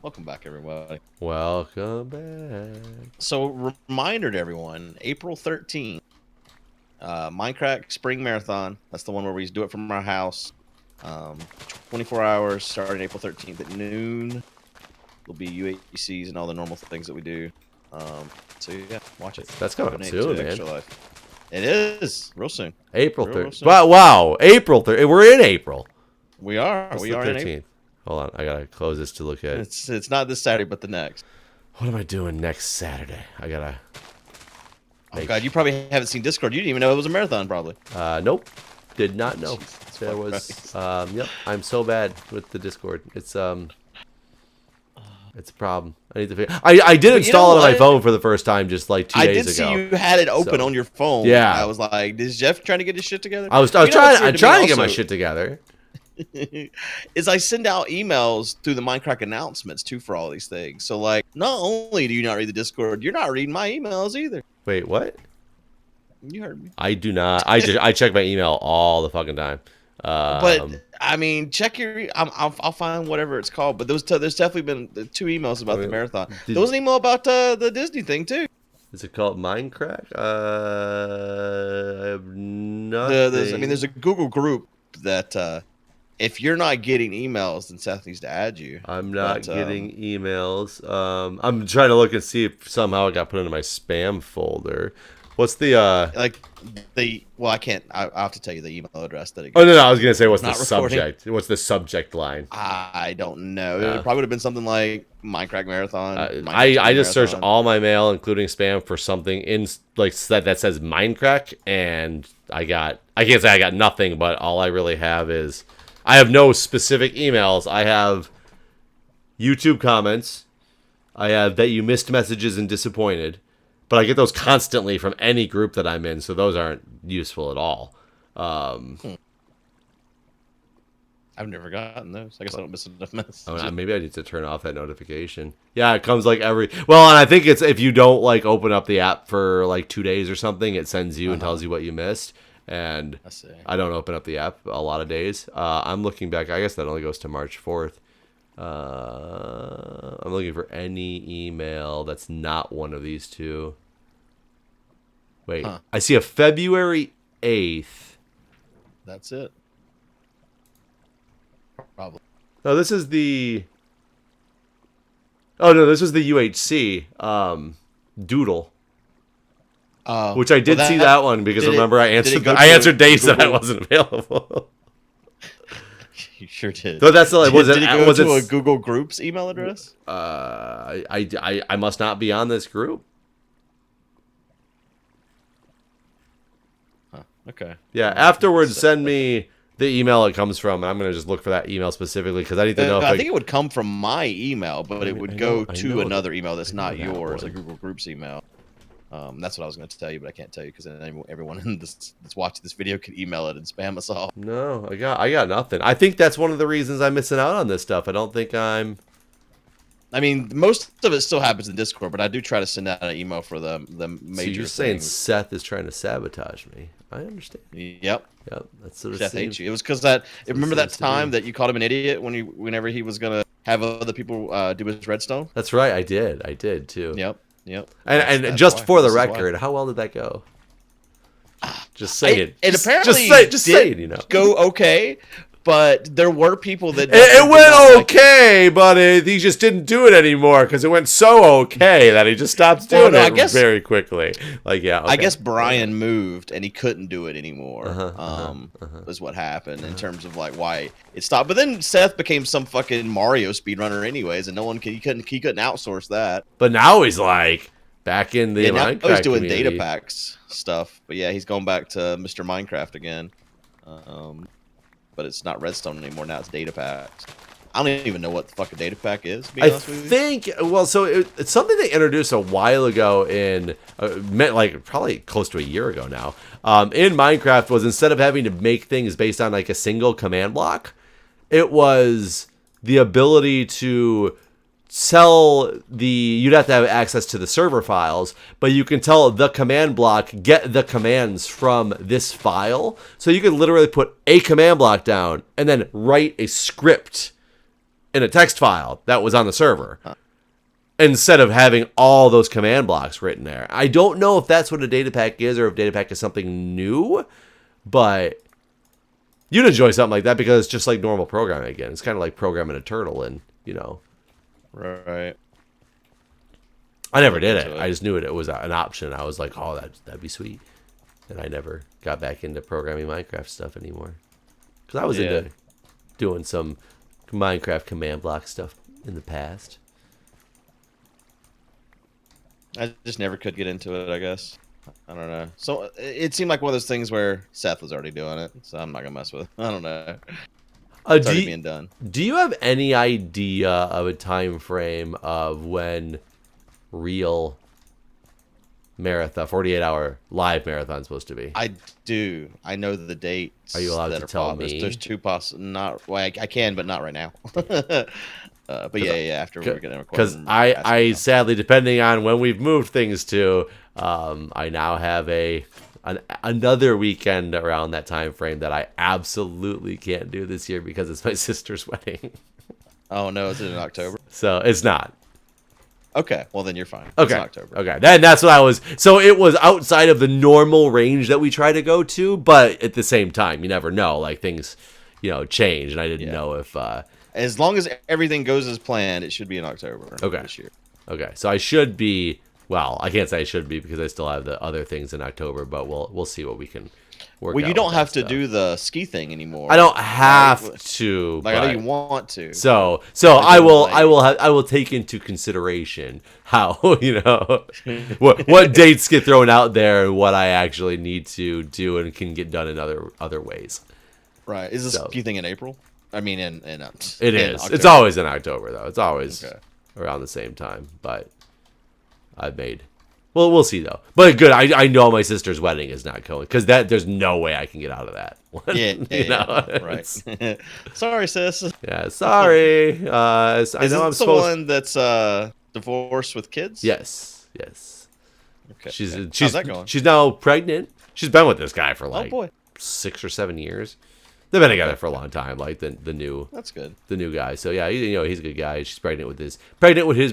Welcome back, everybody. Welcome back. So, reminder to everyone: April 13th, Minecraft Spring Marathon. That's the one where we do it from our house. 24 hours starting April 13th at noon. There'll be UHCs and all the normal things that we do. So yeah, watch it. That's coming up Donate soon, to man. Extra Life. It is real soon. April Real 3rd. soon. Wow, April 3rd. We're in April. We are. What's We the are in 13th? April. Hold on, I gotta close this to look at. It's not this Saturday, but the next. What am I doing next Saturday? I gotta. Oh God, you probably haven't seen Discord. You didn't even know it was a marathon, probably. Nope. Did not know. Jesus There was. Christ. Yep. I'm so bad with the Discord. It's a problem. I need to figure. I did install it on my phone for the first time just like 2 days ago. I did see you had it open on your phone. Yeah. I was like, is Jeff trying to get his shit together? I was trying. I'm trying to get my shit together. Is I send out emails through the Minecraft announcements too for all these things. So like, not only do you not read the Discord, you're not reading my emails either. Wait, what? You heard me. I do not. I check my email all the fucking time. But I mean, check your. I'll find whatever it's called. But there's definitely been 2 emails about the marathon. There was an email about the Disney thing too. Is it called MindCrack? I have nothing. I mean, there's a Google group that if you're not getting emails, then Seth needs to add you. I'm not getting emails. I'm trying to look and see if somehow it got put into my spam folder. What's the well, I can't. I have to tell you the email address that it goes. Oh no, I was gonna say what's the recording. subject? What's the subject line? I don't know. It probably would have been something like Minecraft Marathon. I just searched all my mail, including spam, for something in like that says MindCrack, and I can't say I got nothing, but all I really have is I have no specific emails. I have YouTube comments. I have that you missed messages and disappointed. But I get those constantly from any group that I'm in, so those aren't useful at all. I've never gotten those. I guess I don't miss enough messages. Maybe I need to turn off that notification. Yeah, it comes like every... Well, and I think it's if you don't like open up the app for like 2 days or something, it sends you and tells you what you missed. And I don't open up the app a lot of days. I'm looking back. I guess that only goes to March 4th. I'm looking for any email that's not one of these 2. Wait, I see a February 8th. That's it. Probably. No, this is the... Oh, no, this was the UHC Doodle. Which I did see that one because remember I answered Dave said I wasn't available. You sure did. So that's like, did it go to a Google Groups email address? I must not be on this group. Huh. Okay. Yeah. Afterwards, send me the email it comes from, and I'm gonna just look for that email specifically because I need to know. I think it would come from my email, but it would go to another email that's not yours, a Google Groups email. That's what I was going to tell you, but I can't tell you because then everyone that's watching this video can email it and spam us all. No, I got nothing. I think that's one of the reasons I'm missing out on this stuff. I don't think I'm... I mean, most of it still happens in Discord, but I do try to send out an email for the major. So you're saying Seth is trying to sabotage me? I understand. Yep. That's sort of Seth hates you. It was because that. Remember that time that you called him an idiot whenever he was gonna have other people do his redstone? That's right. I did too. Yep. And just for the record, how well did that go? Just say it. It apparently just say it. You know, go okay. But there were people that it went okay, but he just didn't do it anymore because it went so okay that he just stopped doing it very quickly. Like, yeah, okay. I guess Brian moved and he couldn't do it anymore. Is what happened in terms of like why it stopped. But then Seth became some fucking Mario speedrunner anyways, and he couldn't outsource that. But now he's like back in the Minecraft now he's doing community. data packs stuff. But yeah, he's going back to Mr. Minecraft again. But it's not Redstone anymore. Now it's data packs. I don't even know what the fuck a data pack is. To be honest with you. Think well, so it's something they introduced a while ago in, like probably close to a year ago now. In Minecraft was instead of having to make things based on like a single command block, it was the ability to you'd have to have access to the server files, but you can tell the command block, get the commands from this file. So you could literally put a command block down and then write a script in a text file that was on the server. Instead of having all those command blocks written there. I don't know if that's what a data pack is or if data pack is something new, but you'd enjoy something like that because it's just like normal programming again. It's kind of like programming a turtle and, you know. Right. I never did it. I just knew it was an option. I was like, oh, that'd be sweet. And I never got back into programming Minecraft stuff anymore. Because I was into doing some Minecraft command block stuff in the past. I just never could get into it, I guess. I don't know. So it seemed like one of those things where Seth was already doing it, so I'm not going to mess with it. I don't know. It's already being done. Do you have any idea of a time frame of when real marathon, 48-hour live marathon is supposed to be? I do. I know the dates. Are you allowed to tell me? There's two not. Well, I can, but not right now. But yeah, after we're gonna record. Because I sadly, depending on when we've moved things to, I now have another weekend around that time frame that I absolutely can't do this year because it's my sister's wedding. Oh no, is it in October? So it's not. Okay, well then you're fine. Okay, it's in October. Okay, that's what I was. So it was outside of the normal range that we try to go to, but at the same time, you never know. Like things, change, and I didn't know if. As long as everything goes as planned, it should be in October. Okay. This year. Okay, so I should be. Well, I can't say I should be because I still have the other things in October, but we'll see what we can work. Well, you don't have to do the ski thing anymore. I don't have to. Like I know you want to. So I will take into consideration how what dates get thrown out there and what I actually need to do and can get done in other ways. Right. Is the ski thing in April? I mean, it is. October. It's always in October though. It's always around the same time. But I've made. Well, we'll see though. But good. I know my sister's wedding is not going because there's no way I can get out of that. Right. Sorry, sis. Yeah, sorry. I know I'm the one that's divorced with kids. Yes. Okay. How's that going? She's now pregnant. She's been with this guy for like 6 or 7 years. They've been together for a long time, like the new. That's good. The new guy. So yeah, he's a good guy. She's pregnant with his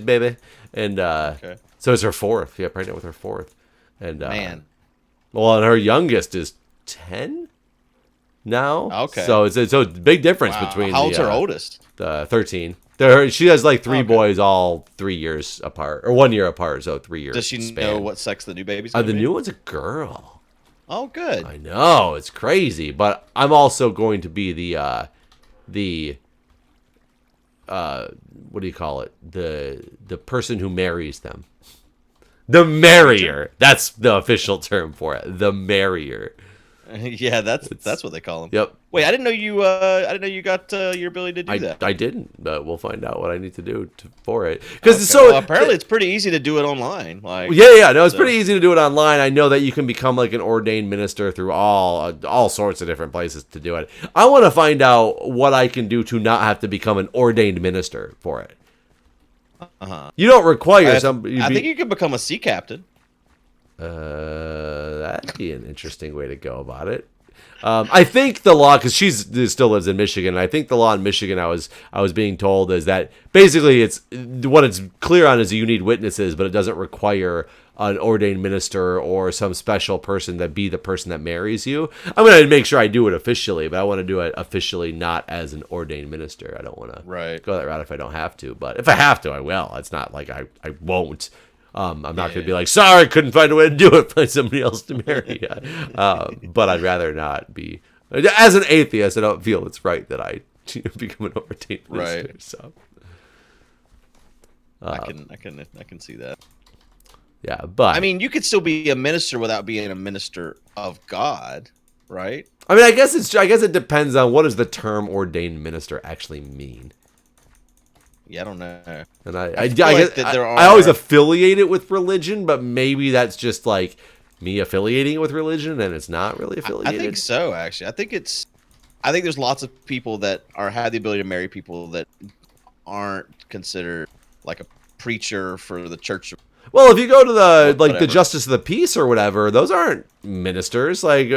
baby, and so it's her fourth. Yeah, pregnant with her fourth, and man. Well, and her youngest is 10 now. Okay. So it's a big difference between. How old's her oldest? 13. She has like 3 boys, all 3 years apart, or 1 year apart. So 3 years. Does she know what sex the new baby's? The new one's a girl. Oh, good. I know, it's crazy, but I'm also going to be the what do you call it? The person who marries them. The Marrier. That's the official term for it. The Marrier. Yeah, that's what they call them. Yep. Wait, I didn't know you. I didn't know you got your ability to do that. I didn't, but we'll find out what I need to do for it. Because apparently it's pretty easy to do it online. Like no, it's pretty easy to do it online. I know that you can become like an ordained minister through all sorts of different places to do it. I want to find out what I can do to not have to become an ordained minister for it. You don't require I think you could become a sea captain. That'd be an interesting way to go about it. I think the law, because she still lives in Michigan, and I think the law in Michigan, I was being told, is that basically it's what it's clear on is you need witnesses, but it doesn't require an ordained minister or some special person that be the person that marries you. I'm going to make sure I do it officially, but I want to do it officially not as an ordained minister. I don't want to go that route if I don't have to, but if I have to, I will. It's not like I won't. I'm not going to be like, sorry, couldn't find a way to do it, find somebody else to marry. But I'd rather not be. As an atheist, I don't feel it's right that I become an ordained minister. Right. So I can see that. Yeah, but I mean, you could still be a minister without being a minister of God, right? I mean, I guess it depends on what does the term ordained minister actually mean. Yeah, I don't know. And I always affiliate it with religion, but maybe that's just like me affiliating it with religion, and it's not really affiliated. I think so, actually. I think there's lots of people that have the ability to marry people that aren't considered like a preacher for the church. Well, if you go to the Justice of the Peace or whatever, those aren't ministers. Like,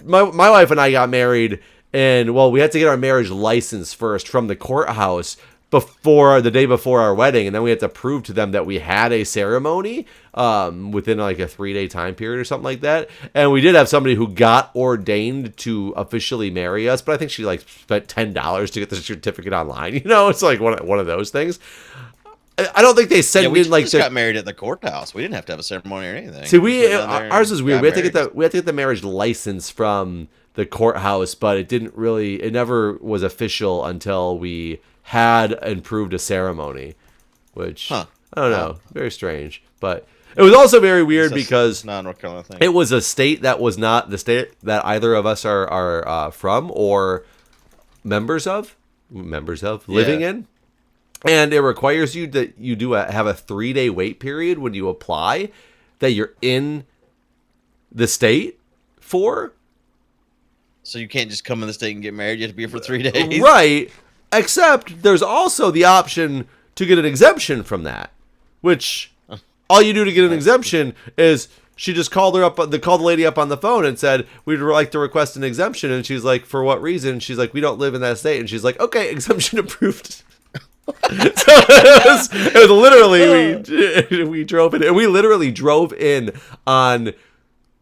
my wife and I got married And well, we had to get our marriage license first from the courthouse before the day before our wedding, and then we had to prove to them that we had a ceremony within like a 3-day time period or something like that. And we did have somebody who got ordained to officially marry us, but I think she like spent $10 to get the certificate online. You know, it's like one of those things. I don't think they send we in like just got married at the courthouse. We didn't have to have a ceremony or anything. See, ours was weird. We had to get the marriage license from the courthouse, but it never was official until we had and proved a ceremony, which I don't know, very strange. But it was also very weird because North Carolina thing. It was a state that was not the state that either of us are from or members of living in. And it requires you that you have a 3-day wait period when you apply that you're in the state for. So you can't just come in the state and get married. You have to be here for 3 days. Right. Except there's also the option to get an exemption from that, which all you do to get an exemption is she just called the lady up on the phone and said, we'd like to request an exemption. And she's like, for what reason? She's like, we don't live in that state. And she's like, okay, exemption approved. So it was literally, we drove in, and we literally drove in on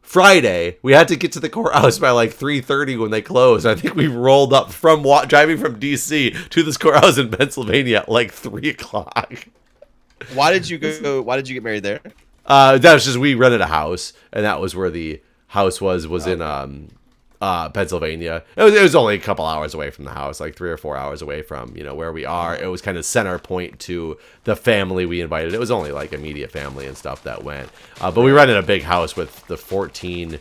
Friday. We had to get to the courthouse by like 3:30 when they closed. I think we rolled up from driving from DC to this courthouse in Pennsylvania at like 3 o'clock. Why did you get married there? That was just, we rented a house, and that was where the house was in Pennsylvania. It was only a couple hours away from the house, like 3 or 4 hours away from where we are. It was kind of center point to the family we invited. It was only like immediate family and stuff that went, but we rented a big house with the 14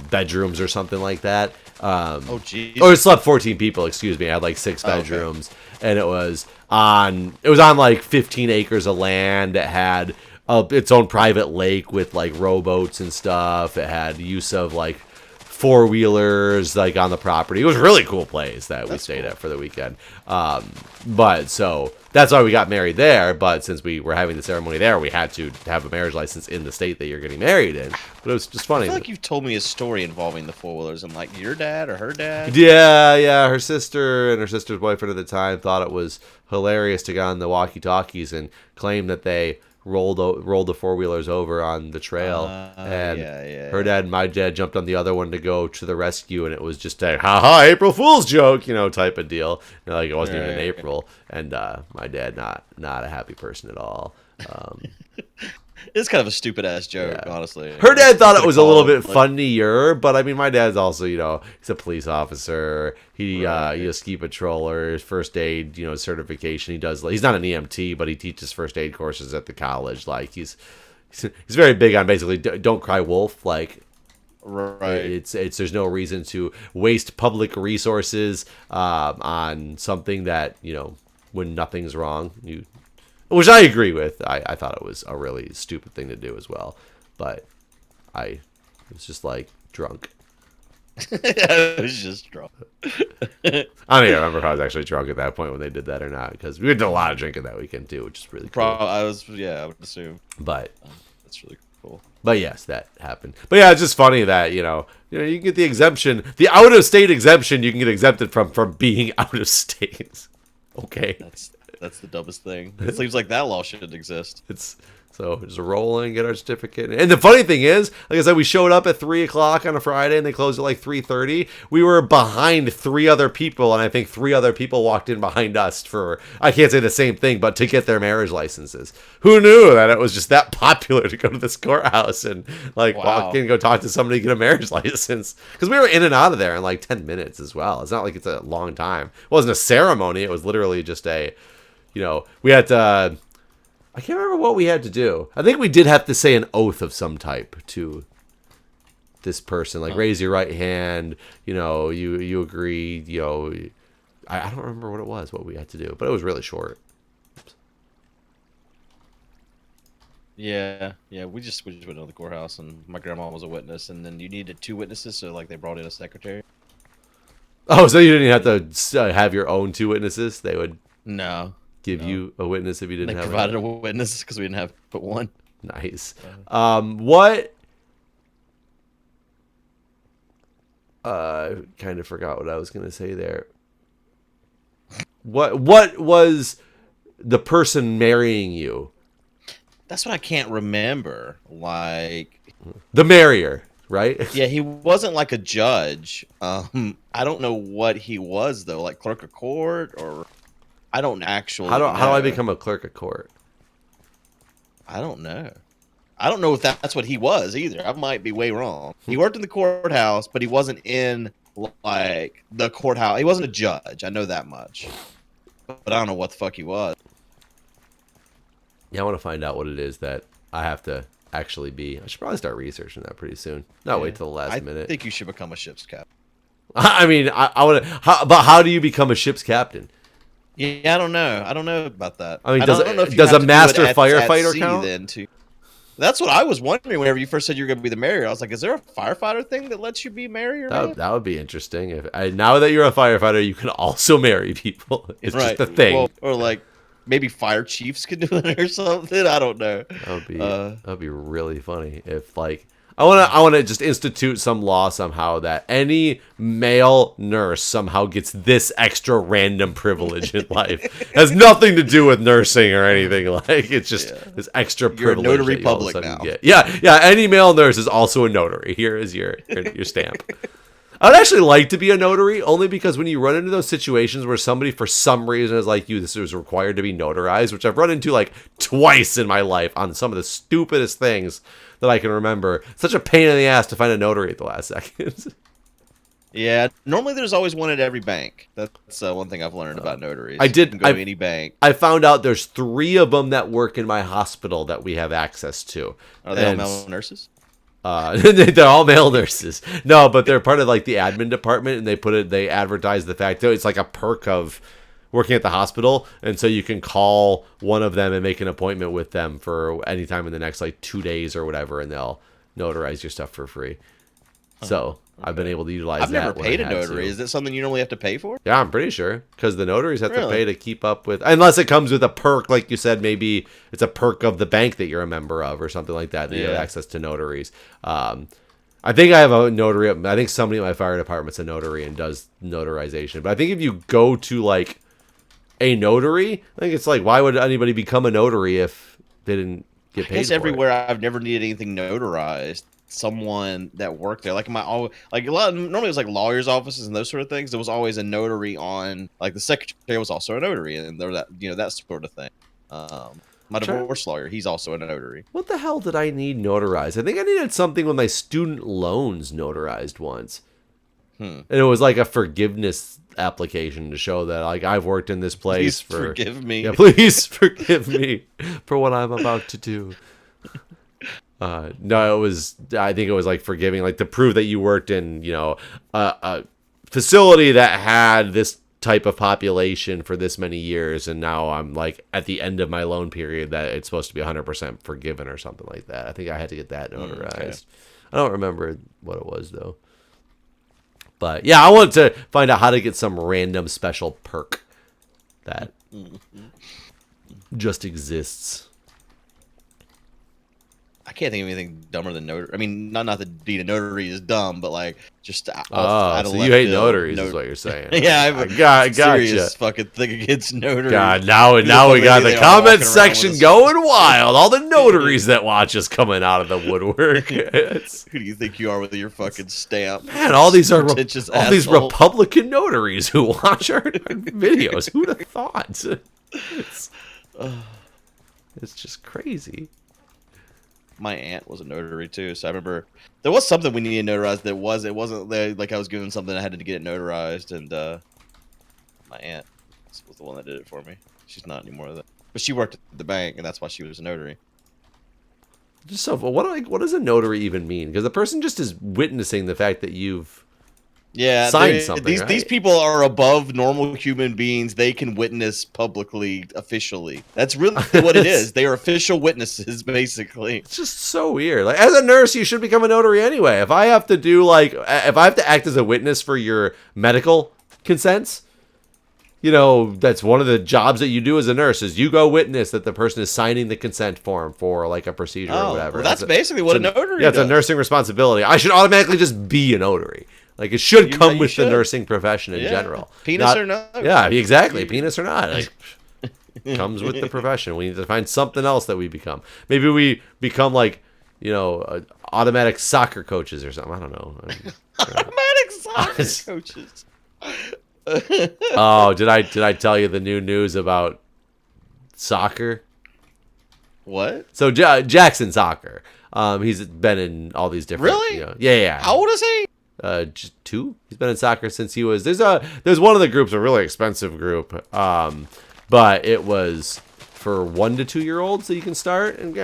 bedrooms or something like that. Oh geez. Or it slept 14 people. Excuse me. I had like 6 bedrooms, and it was on like 15 acres of land. It had its own private lake with like rowboats and stuff. It had use of like 4-wheelers like on the property. It was a really cool place that we stayed at for the weekend. But so that's why we got married there. But since we were having the ceremony there, we had to have a marriage license in the state that you're getting married in. But it was just funny. I feel like you've told me a story involving the 4-wheelers and like your dad or her dad. Yeah. Her sister and her sister's boyfriend at the time thought it was hilarious to get on the walkie-talkies and claim that they rolled the 4-wheelers over on the trail, and her dad and my dad jumped on the other one to go to the rescue, and it was just a haha April Fool's joke, type of deal. Like it wasn't even in April, and my dad not a happy person at all. It's kind of a stupid ass joke, honestly. Her dad thought it was a little bit funnier, but I mean, my dad's also, he's a police officer. He's a ski patroller, first aid, certification. He's not an EMT, but he teaches first aid courses at the college. Like he's very big on basically don't cry wolf. Like, right. There's no reason to waste public resources on something that when nothing's wrong. Which I agree with. I thought it was a really stupid thing to do as well. But I was just like drunk. I was just drunk. I don't even remember if I was actually drunk at that point when they did that or not. Because we did a lot of drinking that weekend too, which is really cool. I would assume. But that's really cool. But yes, that happened. But yeah, it's just funny that, you can get the exemption. The out-of-state exemption you can get exempted from being out of state. Okay. That's the dumbest thing. It seems like that law shouldn't exist. So just roll in, get our certificate. And the funny thing is, like I said, we showed up at 3 o'clock on a Friday and they closed at like 3:30. We were behind 3 other people, and I think 3 other people walked in behind us I can't say the same thing, but to get their marriage licenses. Who knew that it was just that popular to go to this courthouse and walk in and go talk to somebody to get a marriage license? Because we were in and out of there in like 10 minutes as well. It's not like it's a long time. It wasn't a ceremony. It was literally just we had to... I can't remember what we had to do. I think we did have to say an oath of some type to this person, like raise your right hand. You agree. I don't remember what we had to do, but it was really short. Yeah. We just went to the courthouse, and my grandma was a witness, and then you needed 2 witnesses, so they brought in a secretary. Oh, so you didn't have to have your own 2 witnesses? They would give you a witness if you didn't have one. They provided a witness because we didn't have but one. Nice. What Kind of forgot what I was going to say there. What was the person marrying you? That's what I can't remember. Like The Marrier, right? yeah, he wasn't like a judge. I don't know what he was though, like clerk of court or I don't actually How do know. I become a clerk of court? I don't know. I don't know if that's what he was either. I might be way wrong. He worked in the courthouse, but he wasn't in like the courthouse. He wasn't a judge. I know that much. But I don't know what the fuck he was. Yeah, I want to find out what it is that I have to actually be. I should probably start researching that pretty soon. Not wait till the last minute. I think you should become a ship's captain. I mean, I want to. But how do you become a ship's captain? Yeah, I don't know. I don't know about that. I mean, I don't know if you does have a to do master it at firefighter sea count? then too. That's what I was wondering whenever you first said you were going to be the Marrier. I was like, is there a firefighter thing that lets you be Marrier? That would be interesting. Now that you're a firefighter, you can also marry people. It's just a thing. Well, or like maybe fire chiefs could do it or something. I don't know. That'd be really funny if like I want to just institute some law somehow that any male nurse somehow gets this extra random privilege in life. It has nothing to do with nursing or anything. Like it's just this extra privilege. You're a notary that you all of a public sudden now. get. Yeah. Any male nurse is also a notary. Here is your stamp. I'd actually like to be a notary only because when you run into those situations where somebody for some reason is like, this is required to be notarized, which I've run into like twice in my life on some of the stupidest things that I can remember. Such a pain in the ass to find a notary at the last second. Yeah, normally there's always one at every bank. That's one thing I've learned about notaries. I did You can go to any bank. I found out there's 3 of them that work in my hospital that we have access to. Are they all male nurses? They're all male nurses. No, but they're part of like the admin department, and they advertise the fact that it's like a perk of working at the hospital, and so you can call one of them and make an appointment with them for any time in the next like 2 days or whatever, and they'll notarize your stuff for free. So I've been able to utilize I've that. never paid a notary. To. Is that something you normally have to pay for? Yeah, I'm pretty sure because the notaries have to pay to keep up with, unless it comes with a perk, like you said, maybe it's a perk of the bank that you're a member of or something like that. That you have access to notaries. I think I have a notary. I think somebody in my fire department's a notary and does notarization. But I think if you go to like a notary, I think it's like, why would anybody become a notary if they didn't get paid? I guess everywhere I've never needed anything notarized. Someone that worked there, like normally it was like lawyers' offices and those sort of things. There was always a notary on, like the secretary was also a notary, and there that that sort of thing. My divorce lawyer, he's also a notary. What the hell did I need notarized? I think I needed something with my student loans notarized once, and it was like a forgiveness application to show that like I've worked in this place. Please forgive me. Yeah, please forgive me for what I'm about to do. No, I think it was like forgiving, like to prove that you worked in, a facility that had this type of population for this many years. And now I'm like at the end of my loan period that it's supposed to be 100% forgiven or something like that. I think I had to get that notarized. Okay. I don't remember what it was though. But yeah, I wanted to find out how to get some random special perk that just exists. I can't think of anything dumber than notary. I mean, not that being a notary is dumb, but like just so you hate notaries is what you're saying. Yeah, I got serious fucking thing against notaries. God, now we got the comment section going wild. All the notaries that watch us coming out of the woodwork. Who do you think you are with your fucking stamp? Man, all these these Republican notaries who watch our videos. Who'd have thought? It's just crazy. My aunt was a notary too, so I remember there was something we needed notarized. It wasn't like I was doing something I had to get it notarized, and my aunt was the one that did it for me. She's not anymore, but she worked at the bank, and that's why she was a notary. Just so what does a notary even mean? Because the person just is witnessing the fact that you've signed something. These people are above normal human beings. They can witness publicly, officially. That's really what it is. They are official witnesses, basically. It's just so weird. Like as a nurse, you should become a notary anyway. If I have to act as a witness for your medical consents, that's one of the jobs that you do as a nurse is you go witness that the person is signing the consent form for like a procedure or whatever. Well, that's basically what a notary does. Yeah, it's a nursing responsibility. I should automatically just be a notary. Like, it should You- come you with should. the nursing profession in Yeah. general. Penis or no. Yeah, exactly. Penis or not. Like, comes with the profession. We need to find something else that we become. Maybe we become like, automatic soccer coaches or something. I don't know. Automatic soccer coaches. Oh, did I tell you the new news about soccer? What? So Jackson Soccer. He's been in all these different. Really? Yeah. How old is he? Just 2. He's been in soccer since he was. There's one of the groups, a really expensive group. But it was for 1 to 2 year olds that you can start, and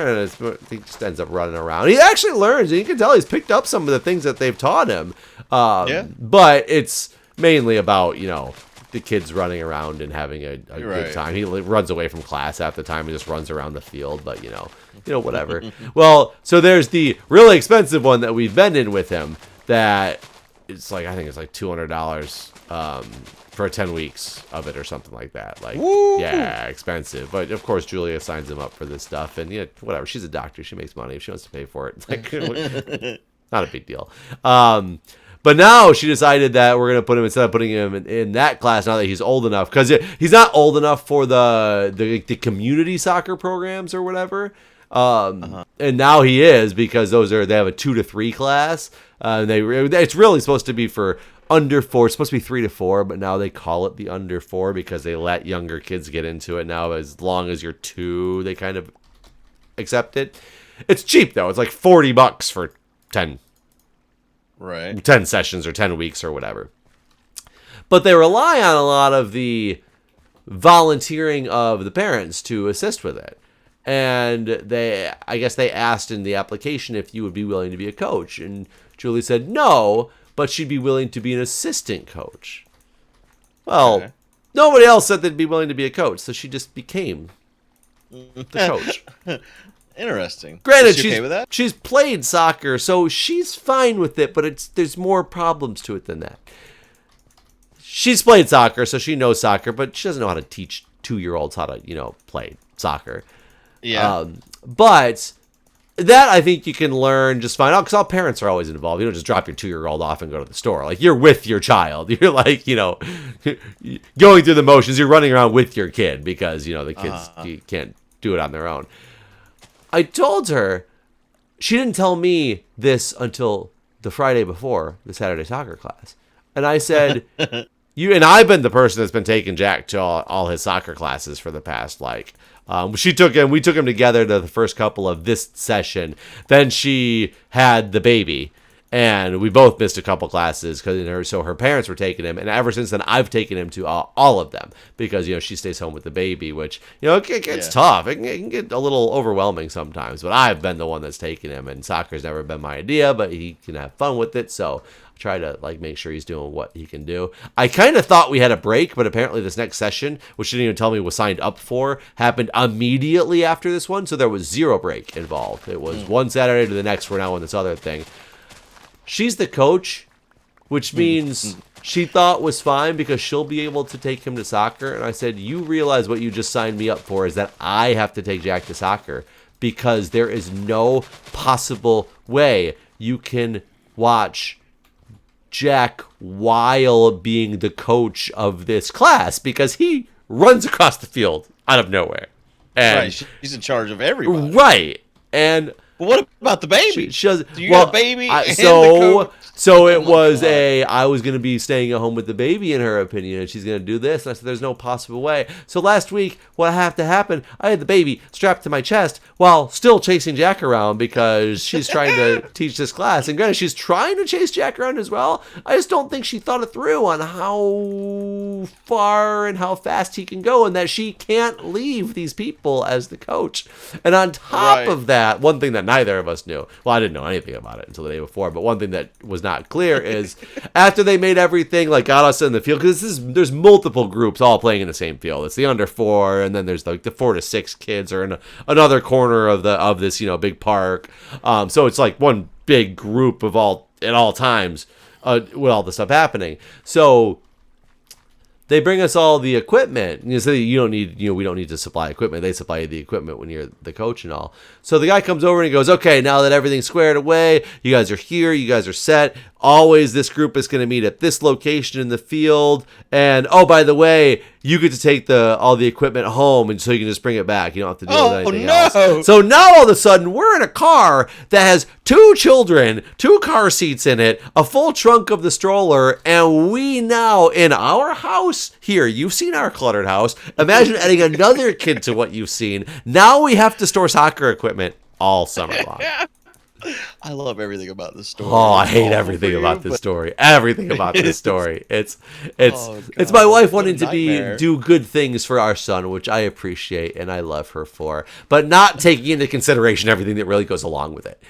he just ends up running around. He actually learns, and you can tell he's picked up some of the things that they've taught him. But it's mainly about the kids running around and having a good time. He runs away from class half the time. He just runs around the field, but whatever. Well, so there's the really expensive one that we've been in with him. That it's like, I think it's like $200 for 10 weeks of it or something like that. Like, Woo! yeah, expensive. But of course, Julia signs him up for this stuff, and whatever. She's a doctor. She makes money if she wants to pay for it. Like, not a big deal. But now she decided that we're gonna put him, instead of putting him in that class, now that he's old enough, because he's not old enough for the community soccer programs or whatever. And now he is, because they have a 2 to 3 class. It's really supposed to be for under 4. It's supposed to be 3 to 4, but now they call it the under 4 because they let younger kids get into it now. As long as you're 2, they kind of accept it. It's cheap though. It's like $40 for 10 sessions or 10 weeks or whatever. But they rely on a lot of the volunteering of the parents to assist with it. And I guess they asked in the application if you would be willing to be a coach. And Julie said no, but she'd be willing to be an assistant coach. Well, nobody else said they'd be willing to be a coach, so she just became the coach. Interesting. Granted, Is she okay with that? she's played soccer, so she's fine with it, but there's more problems to it than that. She's played soccer, so she knows soccer, but she doesn't know how to teach 2-year-olds how to, play soccer. Yeah. But that I think you can learn just fine. Because all parents are always involved. You don't just drop your 2-year-old off and go to the store. Like, you're with your child. You're like, going through the motions. You're running around with your kid because, the kids you can't do it on their own. I told her, she didn't tell me this until the Friday before the Saturday soccer class. And I said, and I've been the person that's been taking Jack to all his soccer classes for the past, we took him together to the first couple of this session. Then she had the baby, and we both missed a couple classes so her parents were taking him. And ever since then, I've taken him to all of them because, she stays home with the baby, which, it gets tough. It can get a little overwhelming sometimes, but I've been the one that's taken him, and soccer's never been my idea, but he can have fun with it. So try to make sure he's doing what he can do. I kind of thought we had a break, but apparently this next session, which she didn't even tell me was signed up for, happened immediately after this one, so there was 0 break involved. It was one Saturday to the next. We're now on this other thing. She's the coach, which means she thought was fine because she'll be able to take him to soccer. And I said, you realize what you just signed me up for is that I have to take Jack to soccer because there is no possible way you can watch Jack while being the coach of this class because he runs across the field out of nowhere. And right, she's in charge of everybody. Right. And but what about the baby? She does, Do you got a baby? So it was I was going to be staying at home with the baby in her opinion, and she's going to do this. And I said, there's no possible way. So last week, what had to happen, I had the baby strapped to my chest while still chasing Jack around because she's trying to teach this class. And granted, she's trying to chase Jack around as well. I just don't think she thought it through on how far and how fast he can go and that she can't leave these people as the coach. And on top of that, one thing that neither of us knew, well, I didn't know anything about it until the day before, but one thing that was not clear is after they made everything, got us in the field, because there's multiple groups all playing in the same field. It's the under 4, and then there's the 4 to 6 kids are in another corner of this big park. So it's like one big group at all times with all the stuff happening. So they bring us all the equipment. You say you don't need, we don't need to supply equipment. They supply you the equipment when you're the coach and all. So the guy comes over and he goes, okay, now that everything's squared away, you guys are here, you guys are set. Always this group is going to meet at this location in the field. And oh, by the way, you get to take all the equipment home, and so you can just bring it back. You don't have to deal with anything else. So now all of a sudden we're in a car that has 2 children, 2 car seats in it, a full trunk of the stroller, and we now in our house here. You've seen our cluttered house. Imagine adding another kid to what you've seen. Now we have to store soccer equipment all summer long. I love everything about this story. Oh, I hate everything about this story. Everything about this story. It's my wife wanting to do good things for our son, which I appreciate and I love her for, but not taking into consideration everything that really goes along with it.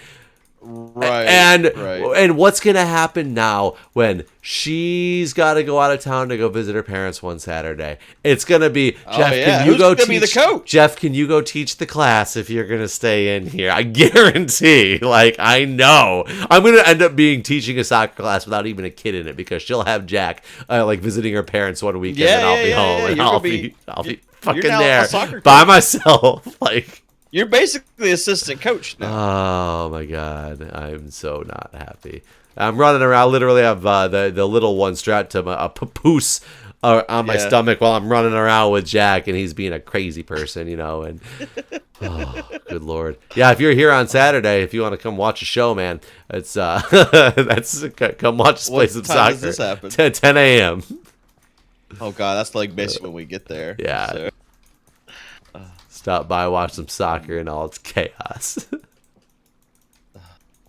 Right. And what's gonna happen now when she's got to go out of town to go visit her parents one Saturday? It's gonna be, Jeff, can you go teach the coach? Jeff, can you go teach the class if you're gonna stay in here? I guarantee, I know I'm gonna end up teaching a soccer class without even a kid in it, because she'll have Jack visiting her parents one weekend, and I'll be home, and I'll be fucking there by myself, You're basically the assistant coach now. Oh my God, I'm so not happy. I'm running around. Literally, have the little one strapped to a papoose on my stomach while I'm running around with Jack, and he's being a crazy person, And oh, good Lord, yeah. If you're here on Saturday, if you want to come watch a show, man, it's come watch us play some soccer. Does this happen? 10 a.m. Oh God, that's basically when we get there. Yeah. So. Stop by, watch some soccer, and all its chaos.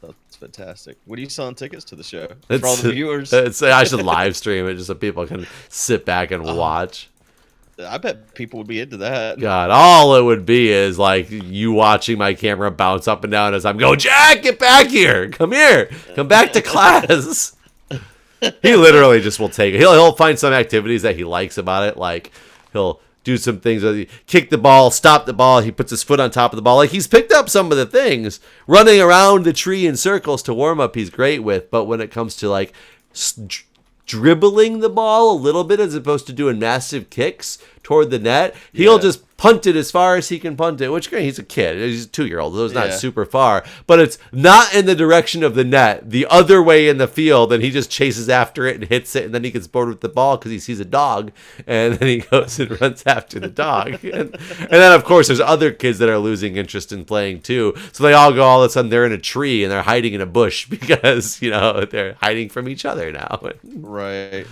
That's fantastic. What are you selling tickets to the show for all the viewers? I should live stream it just so people can sit back and watch. I bet people would be into that. God, all it would be is you watching my camera bounce up and down as I'm going, Jack, get back here. Come here. Come back to class. He literally just will take it. He'll find some activities that he likes about it. He'll do some things. Kick the ball, stop the ball. He puts his foot on top of the ball. He's picked up some of the things. Running around the tree in circles to warm up, he's great with. But when it comes to dribbling the ball a little bit as opposed to doing massive kicks toward the net, he'll just punt it as far as he can punt it, which he's a kid. He's a 2-year-old, so it's not super far, but it's not in the direction of the net, the other way in the field, and he just chases after it and hits it, and then he gets bored with the ball because he sees a dog, and then he goes and runs after the dog. And then, of course, there's other kids that are losing interest in playing too, so they all go, all of a sudden they're in a tree and they're hiding in a bush because, they're hiding from each other now. Right.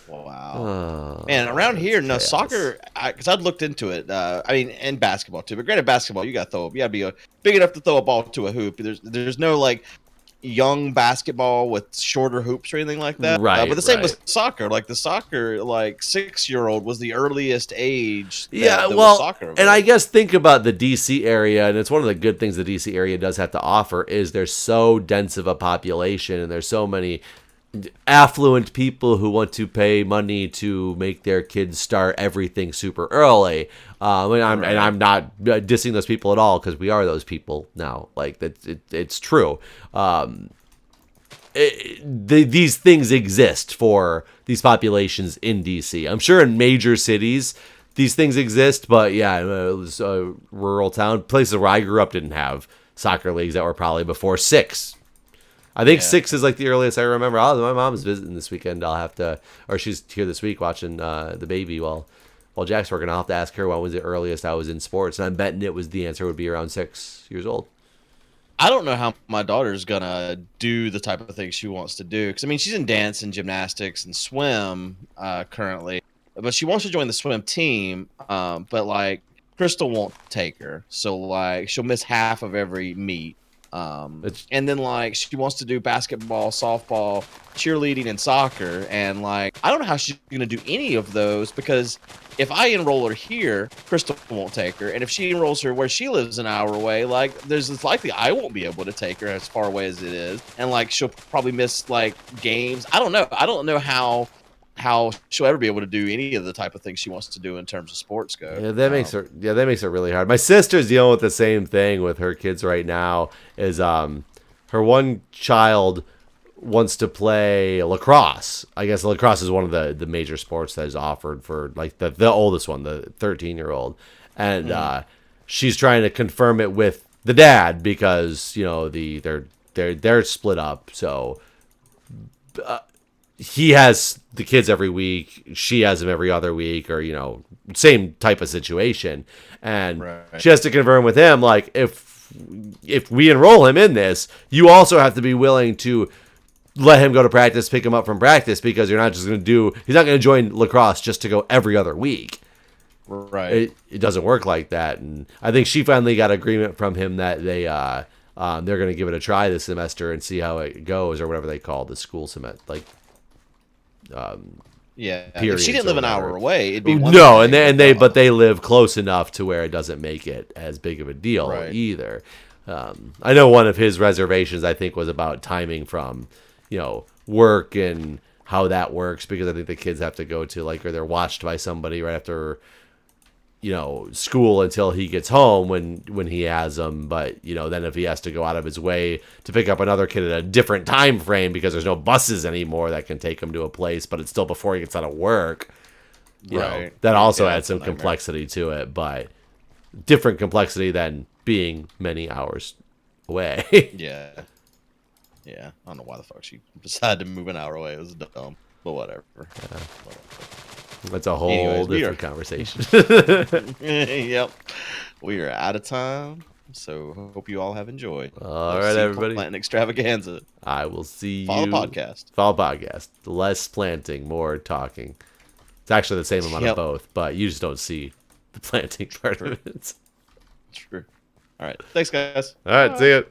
Wow. Man, around here, no soccer, because I'd looked into it. And basketball too. But granted, basketball, you got to be big enough to throw a ball to a hoop. There's no young basketball with shorter hoops or anything like that. Right. But the same with soccer. The soccer, 6-year-old was the earliest age. That well, was soccer. And I guess think about the DC area, and it's one of the good things the DC area does have to offer is there's so dense of a population, and there's so many affluent people who want to pay money to make their kids start everything super early. I'm not dissing those people at all, because we are those people now. It's true. These things exist for these populations in DC. I'm sure in major cities these things exist, but it was a rural town. Places where I grew up didn't have soccer leagues that were probably before 6. I think 6 is the earliest I remember. My mom's visiting this weekend. I'll have to, or she's here this week watching the baby while Jack's working. I'll have to ask her when was the earliest I was in sports, and I'm betting the answer would be around 6 years old. I don't know how my daughter's gonna do the type of things she wants to do, because she's in dance and gymnastics and swim currently, but she wants to join the swim team. But Crystal won't take her, so she'll miss half of every meet. And then she wants to do basketball, softball, cheerleading, and soccer, and I don't know how she's gonna do any of those, because if I enroll her here, Crystal won't take her, and if she enrolls her where she lives an hour away, it's likely I won't be able to take her as far away as it is, and she'll probably miss games. I don't know how she'll ever be able to do any of the type of things she wants to do in terms of sports go. Yeah, that makes it really hard. My sister's dealing with the same thing with her kids right now. Is her one child wants to play lacrosse. I guess lacrosse is one of the major sports that is offered for like the oldest one, the 13-year-old, and she's trying to confirm it with the dad because they're split up. So he has the kids every week, she has them every other week, or same type of situation, and she has to confirm with him like if we enroll him in this, you also have to be willing to let him go to practice, pick him up from practice, because you're not just going to he's not going to join lacrosse just to go every other week. Right. It doesn't work like that. And I think she finally got agreement from him that they're going to give it a try this semester and see how it goes, or whatever they call the school semester. Like, yeah. If she didn't live an hour away, it'd be one no, thing, but they live close enough to where it doesn't make it as big of a deal either. I know one of his reservations, I think, was about timing from, work and how that works, because I think the kids have to go to or they're watched by somebody right after, school until he gets home when he has them. But, then if he has to go out of his way to pick up another kid at a different time frame because there's no buses anymore that can take him to a place, but it's still before he gets out of work, that also adds some complexity to it, but different complexity than being many hours away. Yeah. I don't know why the fuck she decided to move an hour away. It was dumb, but whatever. That's a whole different conversation. Yep. We are out of time, so hope you all have enjoyed. All right, everybody. Planting extravaganza. I will see Follow you. Follow podcast. Less planting, more talking. It's actually the same amount of both, but you just don't see the planting part of it. True. All right. Thanks, guys. All right. See ya.